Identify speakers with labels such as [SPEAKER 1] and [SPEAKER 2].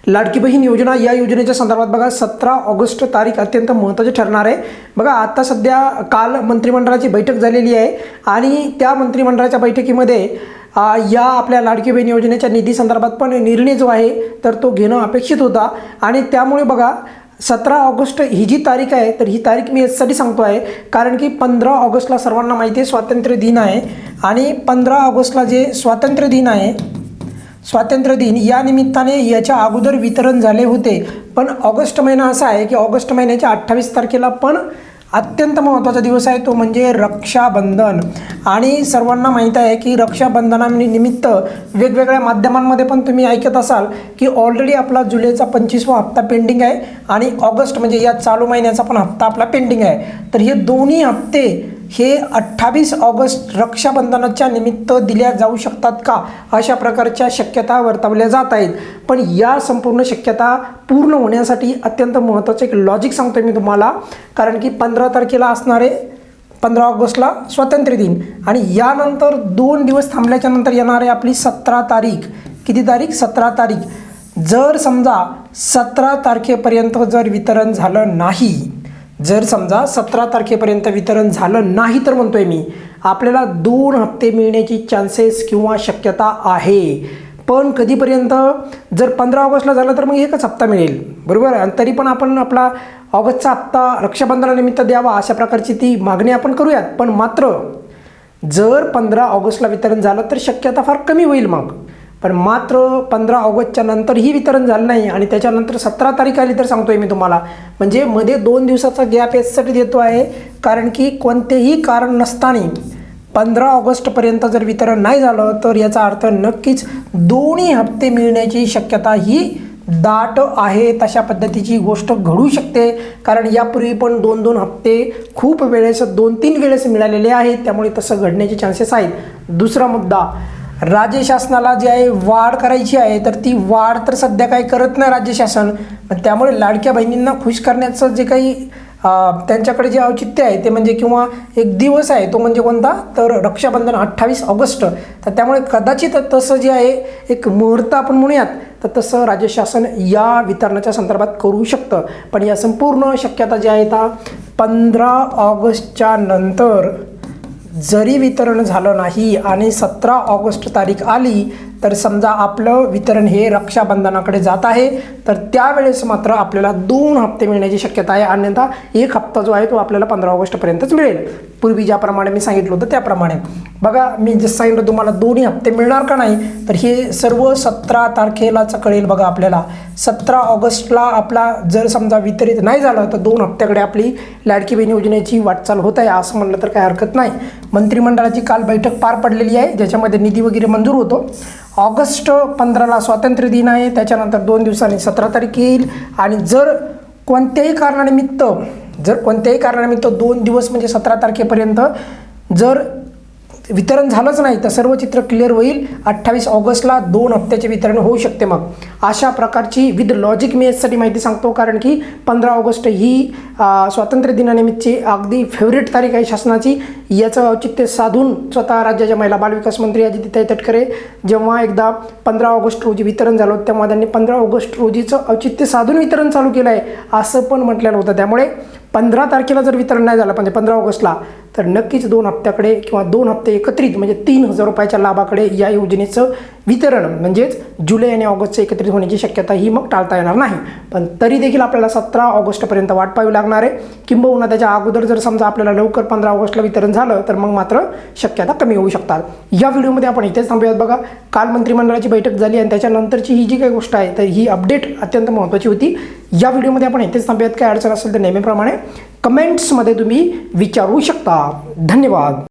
[SPEAKER 1] लाडकी बहीण योजना या योजनेच्या संदर्भात बघा 17 ऑगस्ट तारीख अत्यंत महत्त्वाची ठरणार आहे। बघा आता सध्या काल मंत्रिमंडळाची बैठक झालेली आहे आणि त्या मंत्रिमंडळाच्या बैठकीमध्ये या आपल्या लाडकी बहीण योजनेच्या निधी संदर्भात पण निर्णय जो आहे तर तो घेणं अपेक्षित होता आणि त्यामुळे बघा 17 ऑगस्ट ही जी तारीख आहे तर ही तारीख मी यासाठी सांगतो आहे कारण की 15 ऑगस्टला सर्वांना माहिती आहे स्वातंत्र्य दिन आहे आणि 15 ऑगस्टला जे स्वातंत्र्य दिन आहे स्वातंत्र्य दिन या निमित्ताने याच्या अगोदर वितरण झाले होते। पण ऑगस्ट महिना असा आहे की ऑगस्ट महिन्याच्या 28 तारखेला पण अत्यंत महत्त्वाचा दिवस आहे तो म्हणजे रक्षाबंधन आणि सर्वांना माहीत आहे की रक्षाबंधनानिमित्त वेगवेगळ्या माध्यमांमध्ये पण तुम्ही ऐकत असाल की ऑलरेडी आपला जुलैचा 25वा हप्ता पेंडिंग आहे आणि ऑगस्ट म्हणजे या चालू महिन्याचा पण हप्ता आपला पेंडिंग आहे। तर हे दोन्ही हप्ते हे 28 ऑगस्ट रक्षाबंधनाच्या निमित्त दिल्या जाऊ शकतात का अशा प्रकारच्या शक्यता वर्तवल्या जात आहेत। पण या संपूर्ण शक्यता पूर्ण होण्यासाठी अत्यंत महत्त्वाचं एक लॉजिक सांगतोय मी तुम्हाला कारण की 15 तारखेला असणारे 15 ऑगस्टला स्वातंत्र्य दिन आणि यानंतर 2 दिवस थांबल्याच्या नंतर येणारे आपली 17 तारीख किती तारीख 17 तारीख जर समजा 17 तारखेपर्यंत जर वितरण झालं नाही जर समजा 17 तारखेपर्यंत वितरण झालं नाही तर म्हणतोय मी आपल्याला 2 हप्ते मिळण्याची चान्सेस किंवा शक्यता आहे। पण कधीपर्यंत जर 15 ऑगस्टला झालं तर मग एकच हप्ता मिळेल बरोबर आणि तरी पण आपण आपला ऑगस्टचा हप्ता रक्षाबंधनानिमित्त द्यावा अशा प्रकारची ती मागणी आपण करूयात। पण मात्र जर 15 ऑगस्टला वितरण झालं तर शक्यता फार कमी होईल मग पण मात्र 15 ऑगस्टच्या नंतरही वितरण झालं नाही आणि त्याच्यानंतर 17 तारीख आली तर सांगतोय मी तुम्हाला म्हणजे मध्ये 2 दिवसाचा गॅप यासाठी देतो आहे कारण की कोणतेही कारण नसताना 15 ऑगस्टपर्यंत जर वितरण नाही झालं तर याचा अर्थ नक्कीच दोन्ही हप्ते मिळण्याची शक्यता ही दाट आहे। तशा पद्धतीची गोष्ट घडू शकते कारण यापूर्वी पण 2-2 हप्ते खूप वेळेस 2-3 वेळेस मिळालेले आहेत त्यामुळे तसं घडण्याचे चान्सेस आहेत। दुसरा मुद्दा राज्य शासनाला जे आहे वाढ करायची आहे तर ती वाढ तर सध्या काही करत नाही राज्य शासन त्यामुळे लाडक्या बहिणींना खुश करण्याचं जे काही त्यांच्याकडे जे औचित्य आहे ते म्हणजे किंवा एक दिवस आहे तो म्हणजे कोणता तर रक्षाबंधन 28 ऑगस्ट तर त्यामुळे कदाचित तसं जे आहे एक मुहूर्त आपण म्हणूयात तर तसं राज्य शासन या वितरणाच्या संदर्भात करू शकतं। पण या संपूर्ण शक्यता जी आहे त्या 15 ऑगस्टच्या नंतर जरी वितरण झालं नाही आणि 17 ऑगस्ट तारीख आली तर समजा आपलं वितरण हे रक्षाबंधनाकडे जात आहे तर त्यावेळेस मात्र आपल्याला 2 हप्ते मिळण्याची शक्यता आहे अन्यथा एक हप्ता जो आहे तो आपल्याला 15 ऑगस्टपर्यंतच मिळेल पूर्वी ज्याप्रमाणे मी सांगितलं होतं त्याप्रमाणे। बघा मी जसं सांगितलं तुम्हाला दोन्ही हप्ते मिळणार का नाही तर हे सर्व 17 तारखेलाच कळेल। बघा आपल्याला 17 ऑगस्टला आपला जर समजा वितरित नाही झालं तर 2 हप्त्याकडे आपली लाडकी बहीण योजनेची वाटचाल होत आहे असं म्हणलं तर काही हरकत नाही। मंत्रिमंडळाची काल बैठक पार पडलेली आहे ज्याच्यामध्ये निधी वगैरे मंजूर होतो। ऑगस्ट 15ला स्वातंत्र्य दिन आहे त्याच्यानंतर 2 दिवसांनी 17 तारीख येईल आणि जर कोणत्याही कारणानिमित्त 2 दिवस म्हणजे 17 तारखेपर्यंत जर वितरण झालंच नाही तर सर्व चित्र क्लिअर होईल। 28 ऑगस्टला 2 हप्त्याचे वितरण होऊ शकते। मग अशा प्रकारची विथ लॉजिक मी यासाठी माहिती सांगतो कारण की 15 ऑगस्ट ही स्वातंत्र्य दिनानिमित्तची अगदी फेवरेट तारीख आहे शासनाची। याचं औचित्य साधून स्वतः राज्याच्या महिला बालविकास मंत्री अदिती तटकरे जेव्हा एकदा 15 ऑगस्ट रोजी वितरण झालं तेव्हा त्यांनी 15 ऑगस्ट रोजीचं औचित्य साधून वितरण चालू केलं आहे असं पण म्हटलेलं होतं। त्यामुळे 15 तारखेला जर वितरण नाही झालं म्हणजे 15 ऑगस्टला तर नक्कीच 2 हप्त्याकडे किंवा 2 हप्ते एकत्रित म्हणजे 3000 रुपयाच्या लाभाकडे या योजनेचं वितरण म्हणजेच जुलै आणि ऑगस्टचं एकत्रित होण्याची शक्यता ही मग टाळता येणार नाही। पण तरी देखील आपल्याला 17 ऑगस्टपर्यंत वाट पाहावी लागणार आहे किंबहुना त्याच्या अगोदर जर समजा आपल्याला लवकर 15 ऑगस्टला वितरण झालं तर मग मात्र शक्यता कमी होऊ शकतात। या व्हिडिओमध्ये आपण इथेच थांबूयात। बघा काल मंत्रिमंडळाची बैठक झाली आणि त्याच्यानंतरची ही जी काही गोष्ट आहे तर ही अपडेट अत्यंत महत्त्वाची होती। या व्हिडिओमध्ये आपण इथेच थांबूयात। काय अडचण असेल तर नेहमीप्रमाणे कमेंट्समध्ये तुम्ही विचारू शकता। धन्यवाद।